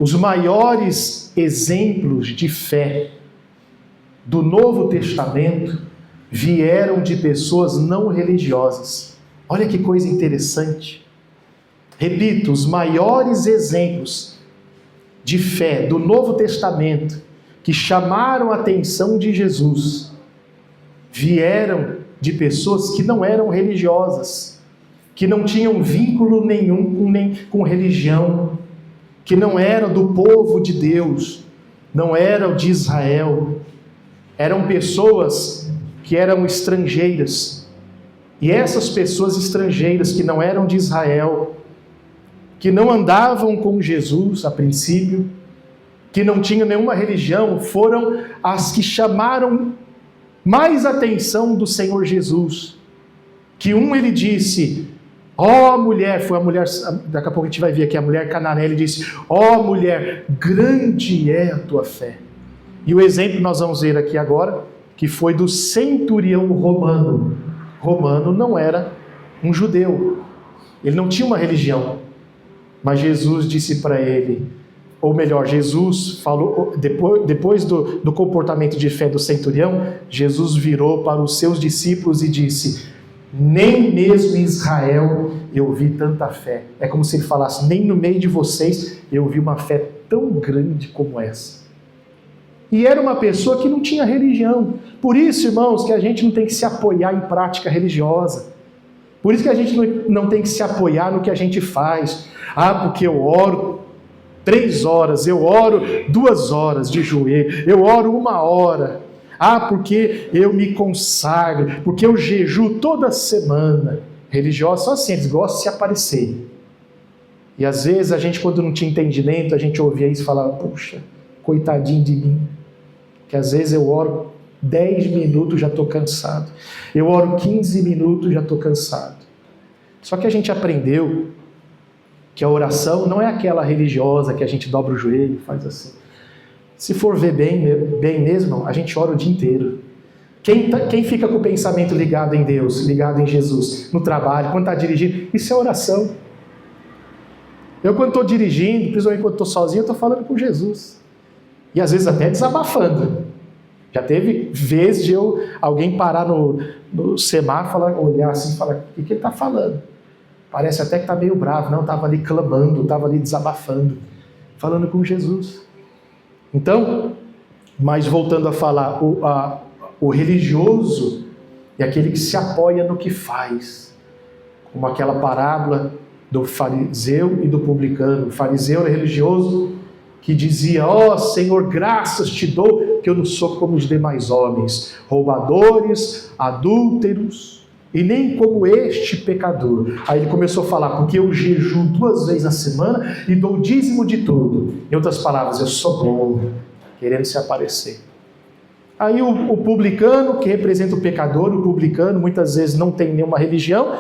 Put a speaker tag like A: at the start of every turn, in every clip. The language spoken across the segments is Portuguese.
A: Os maiores exemplos de fé do Novo Testamento vieram de pessoas não religiosas. Olha que coisa interessante. Repito, os maiores exemplos de fé do Novo Testamento que chamaram a atenção de Jesus vieram de pessoas que não eram religiosas, que não tinham vínculo nenhum com religião, que não eram do povo de Deus, não eram de Israel, eram pessoas que eram estrangeiras. E essas pessoas estrangeiras que não eram de Israel, que não andavam com Jesus a princípio, que não tinham nenhuma religião, foram as que chamaram mais atenção do Senhor Jesus. Que ele disse, ó mulher, foi a mulher, daqui a pouco a gente vai ver aqui, a mulher cananeia, ele disse, ó mulher, grande é a tua fé. E o exemplo nós vamos ver aqui agora, que foi do centurião romano. Romano não era um judeu, ele não tinha uma religião, mas Jesus disse para ele, ou melhor, Jesus falou, depois do comportamento de fé do centurião, Jesus virou para os seus discípulos e disse, nem mesmo em Israel eu vi tanta fé. É como se ele falasse, nem no meio de vocês eu vi uma fé tão grande como essa. E era uma pessoa que não tinha religião. Por isso, irmãos, que a gente não tem que se apoiar em prática religiosa. Por isso que a gente não tem que se apoiar no que a gente faz. Porque eu oro 3 horas, eu oro 2 horas de joelho, eu oro 1 hora. Porque eu me consagro, porque eu jejuo toda semana. Religiosos são assim, eles gostam de se aparecer. E às vezes a gente, quando não tinha entendimento, a gente ouvia isso e falava, puxa, coitadinho de mim. Que às vezes eu oro 10 minutos, já estou cansado. Eu oro 15 minutos, já estou cansado. Só que a gente aprendeu que a oração não é aquela religiosa que a gente dobra o joelho e faz assim. Se for ver bem mesmo, a gente ora o dia inteiro. Quem fica com o pensamento ligado em Deus, ligado em Jesus, no trabalho, quando está dirigindo, isso é oração. Eu quando estou dirigindo, principalmente quando estou sozinho, eu estou falando com Jesus. E às vezes até desabafando. Já teve vezes de alguém parar no semáforo, olhar assim e falar, o que ele está falando? Parece até que está meio bravo. Não, estava ali clamando, estava ali desabafando, falando com Jesus. Então, mas voltando a falar, o religioso é aquele que se apoia no que faz. Como aquela parábola do fariseu e do publicano. O fariseu era religioso que dizia, Senhor, graças te dou que eu não sou como os demais homens, roubadores, adúlteros, e nem como este pecador. Aí ele começou a falar, porque eu jejuo 2 vezes na semana e dou o dízimo de tudo. Em outras palavras, eu sou bom, querendo se aparecer. Aí o publicano, que representa o pecador, o publicano muitas vezes não tem nenhuma religião,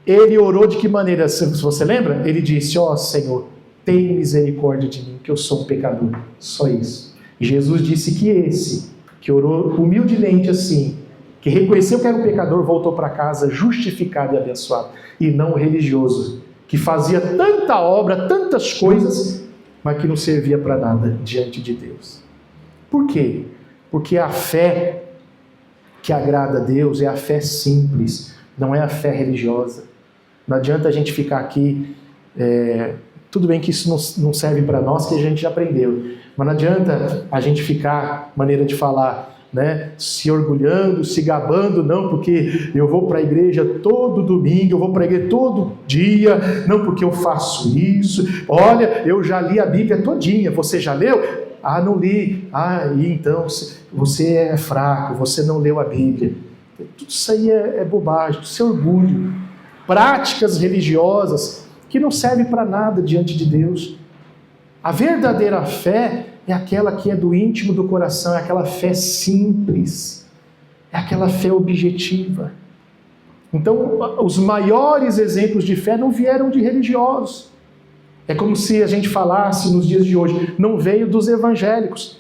A: ele orou de que maneira? Se você lembra? Ele disse, Senhor, tem misericórdia de mim, que eu sou um pecador. Só isso. E Jesus disse que esse, que orou humildemente assim, que reconheceu que era um pecador, voltou para casa justificado e abençoado. E não religioso, que fazia tanta obra, tantas coisas, mas que não servia para nada diante de Deus. Por quê? Porque a fé que agrada a Deus é a fé simples, não é a fé religiosa. Não adianta a gente ficar aqui... Tudo bem que isso não serve para nós, que a gente já aprendeu. Mas não adianta a gente ficar, maneira de falar, se orgulhando, se gabando, não, porque eu vou para a igreja todo domingo, eu vou para a igreja todo dia, não, porque eu faço isso. Olha, eu já li a Bíblia todinha, você já leu? Não li. E então você é fraco, você não leu a Bíblia. Tudo isso aí é bobagem, isso é orgulho. Práticas religiosas que não serve para nada diante de Deus. A verdadeira fé é aquela que é do íntimo do coração, é aquela fé simples, é aquela fé objetiva. Então, os maiores exemplos de fé não vieram de religiosos. É como se a gente falasse nos dias de hoje, não veio dos evangélicos.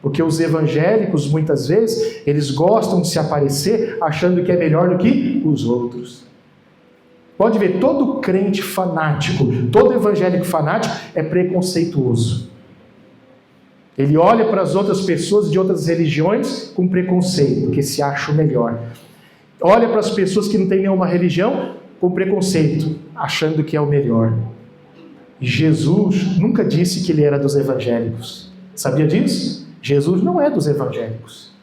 A: Porque os evangélicos, muitas vezes, eles gostam de se aparecer achando que é melhor do que os outros. Pode ver, todo crente fanático, todo evangélico fanático é preconceituoso. Ele olha para as outras pessoas de outras religiões com preconceito, porque se acha o melhor. Olha para as pessoas que não têm nenhuma religião com preconceito, achando que é o melhor. E Jesus nunca disse que ele era dos evangélicos. Sabia disso? Jesus não é dos evangélicos.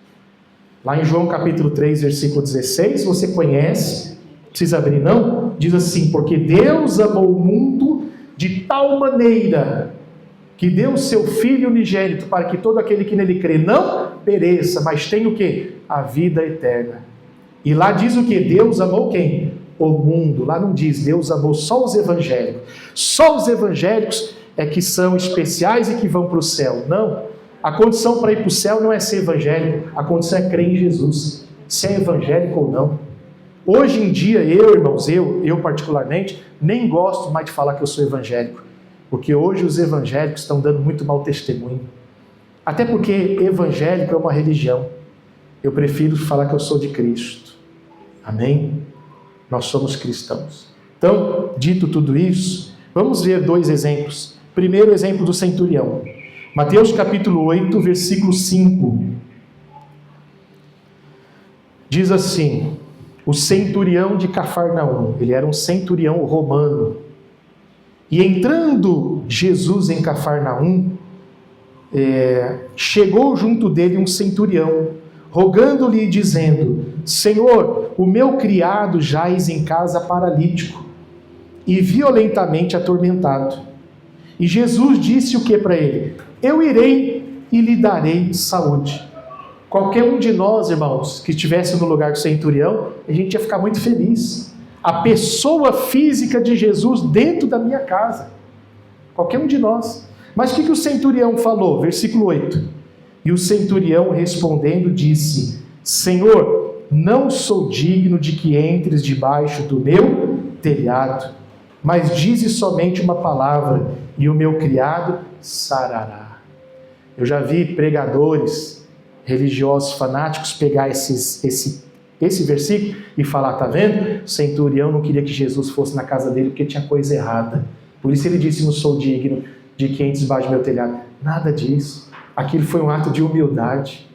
A: Lá em João capítulo 3, versículo 16, você conhece, não precisa abrir não, diz assim: porque Deus amou o mundo de tal maneira que deu o seu Filho unigênito para que todo aquele que nele crê não pereça, mas tenha o quê? A vida eterna. E lá diz o quê? Deus amou quem? O mundo. Lá não diz, Deus amou só os evangélicos. Só os evangélicos é que são especiais e que vão para o céu. Não. A condição para ir para o céu não é ser evangélico, a condição é crer em Jesus. Se é evangélico ou não. Hoje em dia, irmãos, eu particularmente, nem gosto mais de falar que eu sou evangélico. Porque hoje os evangélicos estão dando muito mau testemunho. Até porque evangélico é uma religião. Eu prefiro falar que eu sou de Cristo. Amém? Nós somos cristãos. Então, dito tudo isso, vamos ver dois exemplos. Primeiro exemplo do centurião. Mateus capítulo 8, versículo 5. Diz assim: o centurião de Cafarnaum, ele era um centurião romano. E entrando Jesus em Cafarnaum, chegou junto dele um centurião, rogando-lhe e dizendo: Senhor, o meu criado jaz em casa paralítico e violentamente atormentado. E Jesus disse o que para ele? Eu irei e lhe darei saúde. Qualquer um de nós, irmãos, que estivesse no lugar do centurião, a gente ia ficar muito feliz. A pessoa física de Jesus dentro da minha casa. Qualquer um de nós. Mas o que o centurião falou? Versículo 8. E o centurião respondendo disse: Senhor, não sou digno de que entres debaixo do meu telhado, mas dize somente uma palavra e o meu criado sarará. Eu já vi pregadores religiosos fanáticos pegar esse versículo e falar: tá vendo? O centurião não queria que Jesus fosse na casa dele porque tinha coisa errada. Por isso ele disse: não sou digno de que entres debaixo do meu telhado. Nada disso. Aquilo foi um ato de humildade.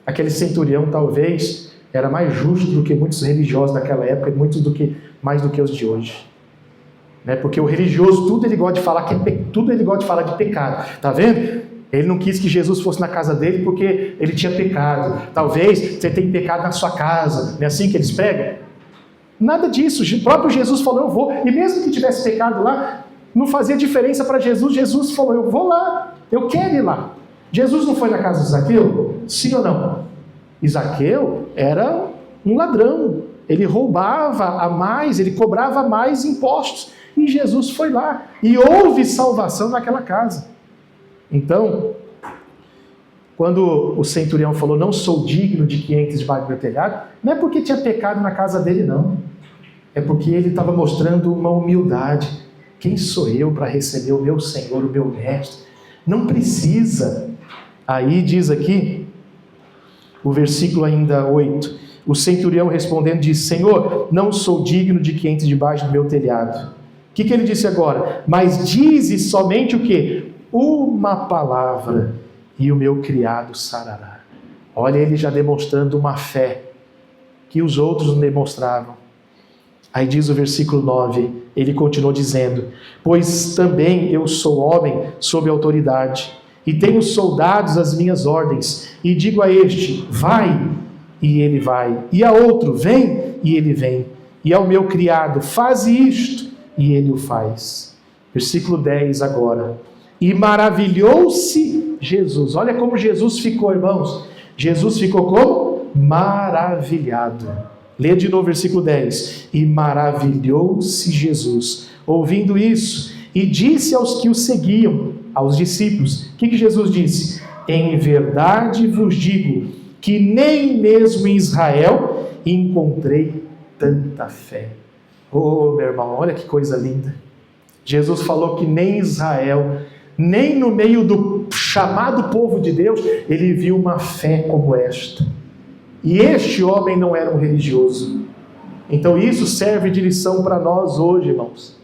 A: Aquele centurião talvez era mais justo do que muitos religiosos daquela época e mais do que os de hoje. Né? Porque o religioso, tudo ele gosta de falar tudo ele gosta de falar de pecado. Tá vendo? Ele não quis que Jesus fosse na casa dele porque ele tinha pecado. Talvez você tenha pecado na sua casa. Não é assim que eles pregam? Nada disso. O próprio Jesus falou: eu vou. E mesmo que tivesse pecado lá, não fazia diferença para Jesus. Jesus falou: eu vou lá. Eu quero ir lá. Jesus não foi na casa de Zaqueu? Sim ou não? E Zaqueu era um ladrão. Ele roubava a mais, ele cobrava mais impostos. E Jesus foi lá. E houve salvação naquela casa. Então, quando o centurião falou: não sou digno de que entres debaixo do meu telhado, não é porque tinha pecado na casa dele, não. É porque ele estava mostrando uma humildade. Quem sou eu para receber o meu Senhor, o meu Mestre? Não precisa. Aí diz aqui, o versículo ainda 8, o centurião respondendo diz: Senhor, não sou digno de que entres debaixo do meu telhado. O que ele disse agora? Mas dize somente o quê? Uma palavra e o meu criado sarará. Olha ele já demonstrando uma fé que os outros não demonstravam. Aí diz o versículo 9, ele continuou dizendo: pois também eu sou homem sob autoridade, e tenho soldados às minhas ordens, e digo a este: vai, e ele vai, e a outro: vem, e ele vem, e ao meu criado: faze isto, e ele o faz. Versículo 10 agora. E maravilhou-se Jesus. Olha como Jesus ficou, irmãos. Jesus ficou como? Maravilhado. Lê de novo o versículo 10. E maravilhou-se Jesus, ouvindo isso, e disse aos que o seguiam, aos discípulos, o que Jesus disse? Em verdade vos digo, que nem mesmo em Israel encontrei tanta fé. Oh, meu irmão, olha que coisa linda. Jesus falou que nem em Israel, nem no meio do chamado povo de Deus, ele viu uma fé como esta. E este homem não era um religioso. Então isso serve de lição para nós hoje, irmãos.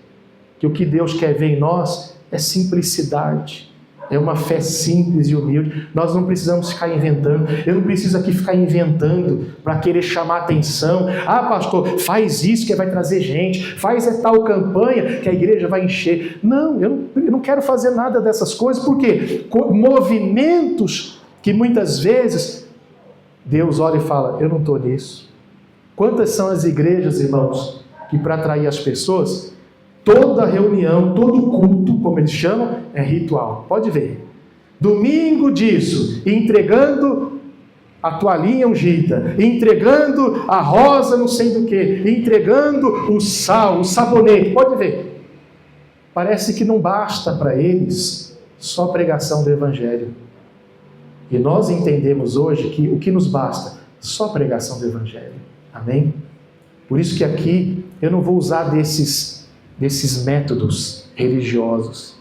A: Que o que Deus quer ver em nós é simplicidade. É uma fé simples e humilde. Nós não precisamos ficar inventando. Eu não preciso aqui ficar inventando para querer chamar atenção. Ah, pastor, faz isso que vai trazer gente. Faz tal campanha que a igreja vai encher. Não, eu não quero fazer nada dessas coisas. Por quê? Movimentos que muitas vezes Deus olha e fala, eu não estou nisso. Quantas são as igrejas, irmãos, que para atrair as pessoas... Toda reunião, todo culto, como eles chamam, é ritual. Pode ver. Domingo disso, entregando a toalhinha ungida, entregando a rosa não sei do que, entregando o sal, o sabonete. Pode ver. Parece que não basta para eles só a pregação do Evangelho. E nós entendemos hoje que o que nos basta? Só a pregação do Evangelho. Amém? Por isso que aqui eu não vou usar desses métodos religiosos.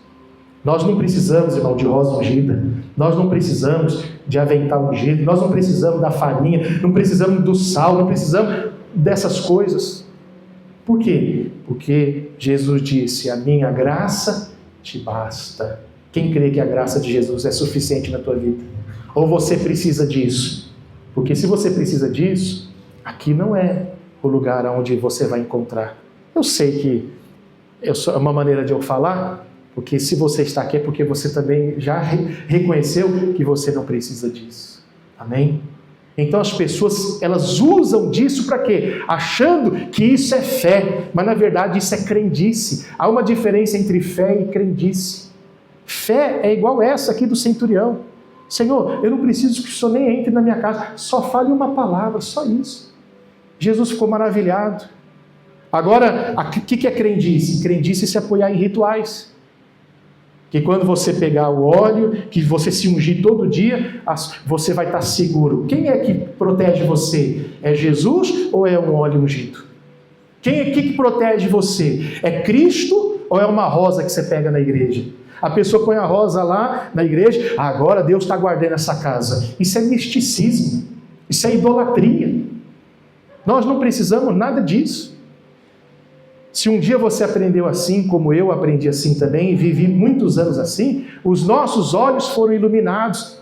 A: Nós não precisamos, irmão, de rosa ungida, nós não precisamos de avental ungido, nós não precisamos da farinha, não precisamos do sal, não precisamos dessas coisas. Por quê? Porque Jesus disse, a minha graça te basta. Quem crê que a graça de Jesus é suficiente na tua vida? Ou você precisa disso? Porque se você precisa disso, aqui não é o lugar onde você vai encontrar. Eu sei que é uma maneira de eu falar, porque se você está aqui é porque você também já reconheceu que você não precisa disso. Amém? Então as pessoas, elas usam disso para quê? Achando que isso é fé, mas na verdade isso é crendice. Há uma diferença entre fé e crendice. Fé é igual essa aqui do centurião. Senhor, eu não preciso que o Senhor nem entre na minha casa, só fale uma palavra, só isso. Jesus ficou maravilhado. Agora, o que é crendice? Crendice é se apoiar em rituais. Que quando você pegar o óleo, que você se ungir todo dia, você vai estar seguro. Quem é que protege você? É Jesus ou é um óleo ungido? Quem é que protege você? É Cristo ou é uma rosa que você pega na igreja? A pessoa põe a rosa lá na igreja, agora Deus está guardando essa casa. Isso é misticismo, isso é idolatria. Nós não precisamos nada disso. Se um dia você aprendeu assim, como eu aprendi assim também, e vivi muitos anos assim, os nossos olhos foram iluminados.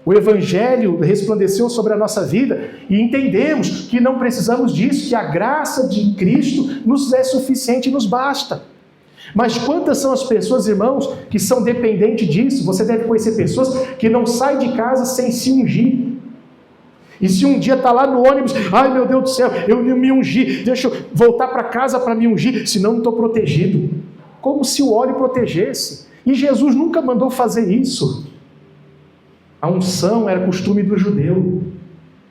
A: O Evangelho resplandeceu sobre a nossa vida e entendemos que não precisamos disso, que a graça de Cristo nos é suficiente e nos basta. Mas quantas são as pessoas, irmãos, que são dependentes disso? Você deve conhecer pessoas que não saem de casa sem se ungir. E se um dia está lá no ônibus, ai meu Deus do céu, eu não me ungi, deixa eu voltar para casa para me ungir, senão não estou protegido. Como se o óleo protegesse. E Jesus nunca mandou fazer isso. A unção era costume do judeu.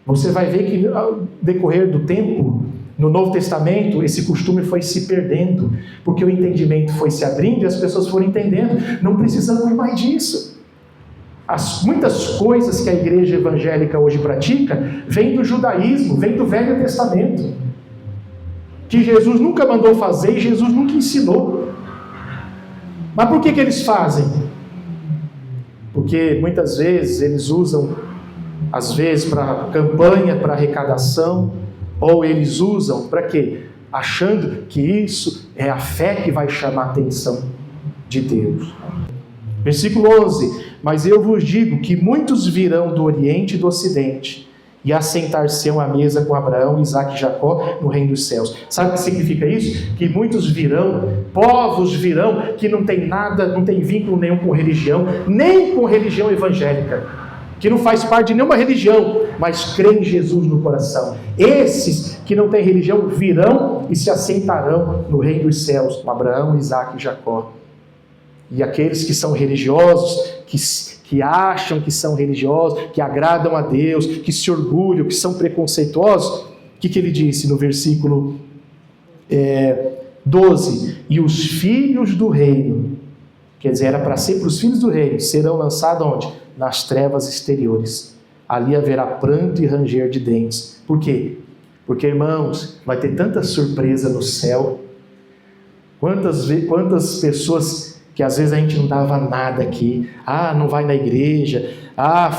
A: Você vai ver que ao decorrer do tempo, no Novo Testamento, esse costume foi se perdendo, porque o entendimento foi se abrindo e as pessoas foram entendendo, não precisamos mais disso. Muitas coisas que a igreja evangélica hoje pratica vêm do judaísmo, vêm do Velho Testamento, que Jesus nunca mandou fazer e Jesus nunca ensinou. Mas por que eles fazem? Porque muitas vezes eles usam, às vezes para campanha, para arrecadação, ou eles usam para quê? Achando que isso é a fé que vai chamar a atenção de Deus. Versículo 11, mas eu vos digo que muitos virão do Oriente e do Ocidente e assentar-se-ão à mesa com Abraão, Isaque e Jacó no reino dos céus. Sabe o que significa isso? Que muitos virão, povos virão, que não tem nada, não tem vínculo nenhum com religião, nem com religião evangélica, que não faz parte de nenhuma religião, mas crê em Jesus no coração. Esses que não têm religião virão e se assentarão no reino dos céus, com Abraão, Isaque e Jacó. E aqueles que são religiosos, que acham que são religiosos, que agradam a Deus, que se orgulham, que são preconceituosos, o que ele disse no versículo 12? E os filhos do reino, quer dizer, era para ser para os filhos do reino, serão lançados onde? Nas trevas exteriores. Ali haverá pranto e ranger de dentes. Por quê? Porque, irmãos, vai ter tanta surpresa no céu. Quantas pessoas que às vezes a gente não dava nada aqui, não vai na igreja,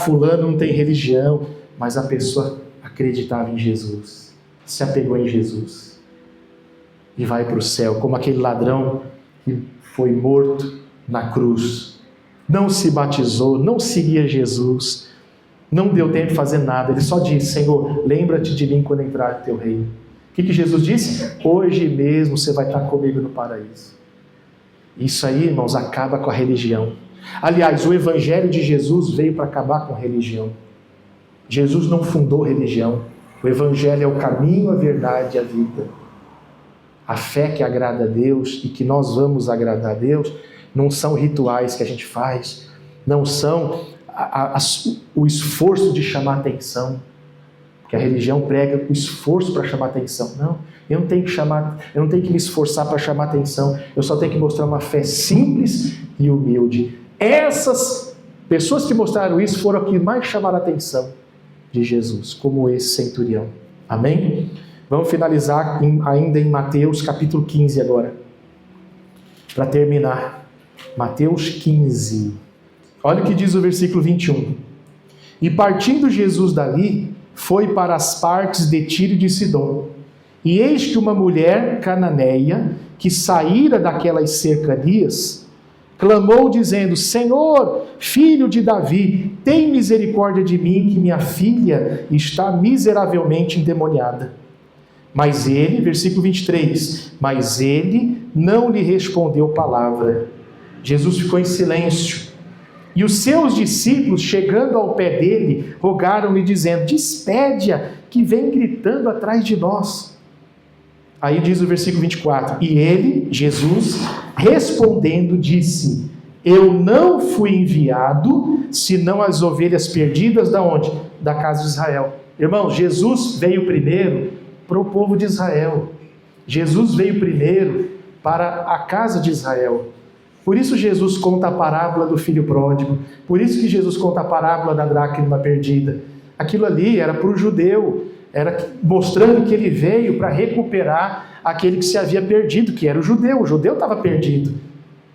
A: fulano não tem religião, mas a pessoa acreditava em Jesus, se apegou em Jesus. e vai para o céu, como aquele ladrão que foi morto na cruz. Não se batizou, não seguia Jesus, não deu tempo de fazer nada, ele só disse: Senhor, lembra-te de mim quando entrar no teu reino. O que Jesus disse? Hoje mesmo você vai estar comigo no paraíso. Isso aí, irmãos, acaba com a religião. Aliás, o Evangelho de Jesus veio para acabar com a religião. Jesus não fundou religião. O Evangelho é o caminho, a verdade e a vida. A fé que agrada a Deus e que nós vamos agradar a Deus não são rituais que a gente faz, não são o esforço de chamar atenção, porque a religião prega o esforço para chamar atenção. Não, eu não tenho que me esforçar para chamar atenção, eu só tenho que mostrar uma fé simples e humilde. Essas pessoas que mostraram isso foram as que mais chamaram a atenção de Jesus, como esse centurião. Amém? Vamos finalizar ainda em Mateus capítulo 15 agora, para terminar. Mateus 15. Olha o que diz o versículo 21. E partindo Jesus dali, foi para as partes de Tiro e de Sidom. E eis que uma mulher cananeia, que saíra daquelas cercanias, clamou dizendo: Senhor, filho de Davi, tem misericórdia de mim, que minha filha está miseravelmente endemoniada. Mas ele, versículo 23, mas ele não lhe respondeu palavra. Jesus ficou em silêncio. E os seus discípulos, chegando ao pé dele, rogaram-lhe dizendo: despede-a, que vem gritando atrás de nós. Aí diz o versículo 24, e ele, Jesus, respondendo, disse: eu não fui enviado, senão as ovelhas perdidas da onde? Da casa de Israel. Irmãos, Jesus veio primeiro para o povo de Israel. Jesus veio primeiro para a casa de Israel. Por isso Jesus conta a parábola do filho pródigo. Por isso que Jesus conta a parábola da dracma perdida. Aquilo ali era para o judeu, era mostrando que ele veio para recuperar aquele que se havia perdido, que era o judeu. O judeu estava perdido.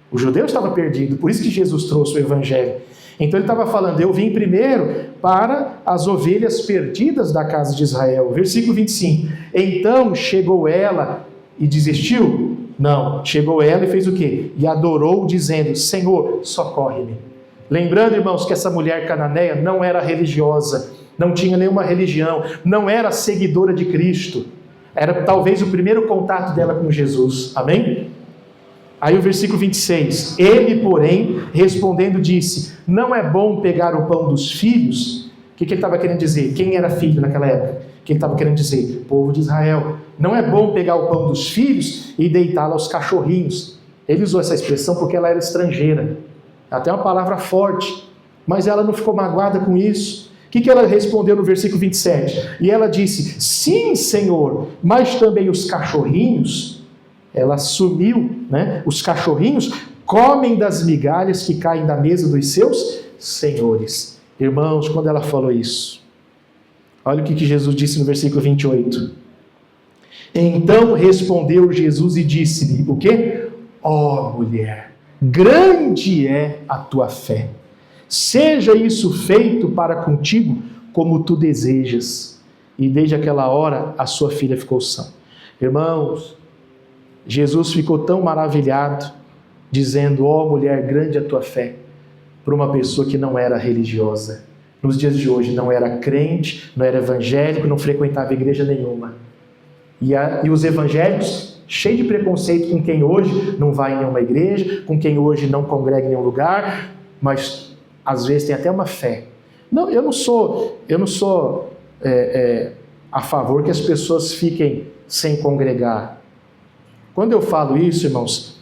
A: O judeu estava perdido. Por isso que Jesus trouxe o evangelho. Então ele estava falando: eu vim primeiro para as ovelhas perdidas da casa de Israel. Versículo 25. Então chegou ela e desistiu? Não. Chegou ela e fez o quê? E adorou, dizendo: Senhor, socorre-me. Lembrando, irmãos, que essa mulher cananeia não era religiosa, não tinha nenhuma religião, não era seguidora de Cristo. Era talvez o primeiro contato dela com Jesus. Amém? Aí o versículo 26, ele, porém, respondendo, disse: não é bom pegar o pão dos filhos? O que ele estava querendo dizer? Quem era filho naquela época? O que ele estava querendo dizer? O povo de Israel. Não é bom pegar o pão dos filhos e deitá-lo aos cachorrinhos. Ele usou essa expressão porque ela era estrangeira. Até uma palavra forte, mas ela não ficou magoada com isso. O que ela respondeu no versículo 27? E ela disse: sim, Senhor, mas também os cachorrinhos... Ela assumiu, né? Os cachorrinhos comem das migalhas que caem da mesa dos seus senhores. Irmãos, quando ela falou isso, olha o que Jesus disse no versículo 28. Então respondeu Jesus e disse-lhe, o quê? Ó mulher, grande é a tua fé. Seja isso feito para contigo como tu desejas. E desde aquela hora a sua filha ficou sã. Irmãos, Jesus ficou tão maravilhado, dizendo: ó mulher, grande é a tua fé, para uma pessoa que não era religiosa. Nos dias de hoje não era crente, não era evangélico, não frequentava igreja nenhuma. E os evangélicos, cheios de preconceito com quem hoje não vai em nenhuma igreja, com quem hoje não congrega em nenhum lugar, mas às vezes tem até uma fé. Não, eu não sou a favor que as pessoas fiquem sem congregar. Quando eu falo isso, irmãos,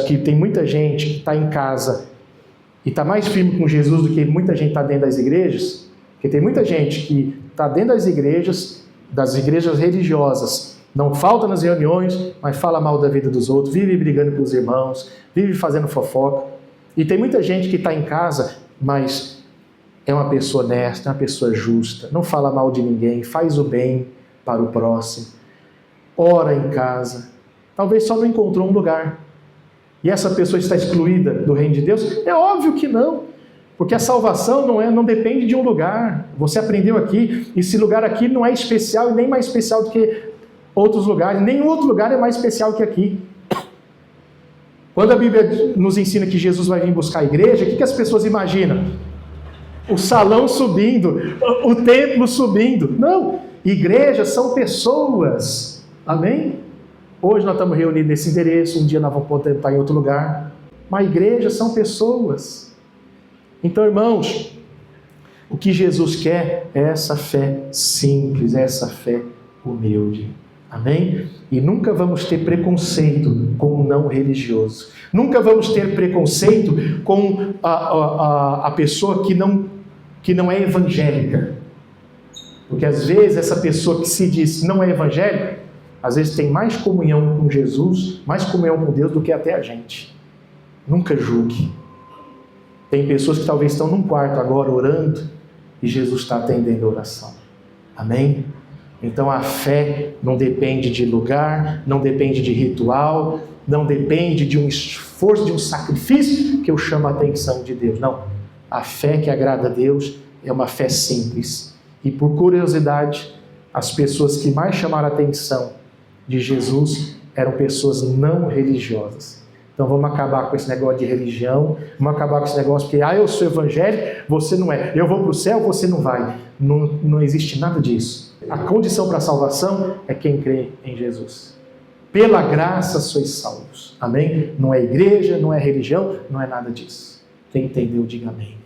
A: que tem muita gente que está em casa e está mais firme com Jesus do que muita gente está dentro das igrejas, porque tem muita gente que está dentro das igrejas religiosas, não falta nas reuniões, mas fala mal da vida dos outros, vive brigando com os irmãos, vive fazendo fofoca. E tem muita gente que está em casa, mas é uma pessoa honesta, é uma pessoa justa, não fala mal de ninguém, faz o bem para o próximo, ora em casa. Talvez só não encontrou um lugar. E essa pessoa está excluída do reino de Deus? É óbvio que não. Porque a salvação não depende de um lugar. Você aprendeu aqui, esse lugar aqui não é especial e nem mais especial do que outros lugares, nenhum outro lugar é mais especial que aqui. Quando a Bíblia nos ensina que Jesus vai vir buscar a igreja, o que as pessoas imaginam? O salão subindo, o templo subindo. Não, igrejas são pessoas, amém? Hoje nós estamos reunidos nesse endereço, um dia nós vamos poder estar em outro lugar. Mas igrejas são pessoas. Então, irmãos, o que Jesus quer é essa fé simples, essa fé humilde. Amém? E nunca vamos ter preconceito com o não religioso. Nunca vamos ter preconceito com a pessoa que não é evangélica. Porque às vezes essa pessoa que se diz não é evangélica, às vezes tem mais comunhão com Jesus, mais comunhão com Deus do que até a gente. Nunca julgue. Tem pessoas que talvez estão num quarto agora orando e Jesus está atendendo a oração. Amém? Então a fé não depende de lugar, não depende de ritual, não depende de um esforço, de um sacrifício que eu chamo a atenção de Deus. Não. A fé que agrada a Deus é uma fé simples. E por curiosidade, as pessoas que mais chamaram a atenção de Jesus eram pessoas não religiosas. Então vamos acabar com esse negócio de religião, vamos acabar com esse negócio porque eu sou evangélico, você não é. Eu vou para o céu, você não vai. Não existe nada disso. A condição para a salvação é quem crê em Jesus. Pela graça sois salvos. Amém? Não é igreja, não é religião, não é nada disso. Quem entendeu, diga amém.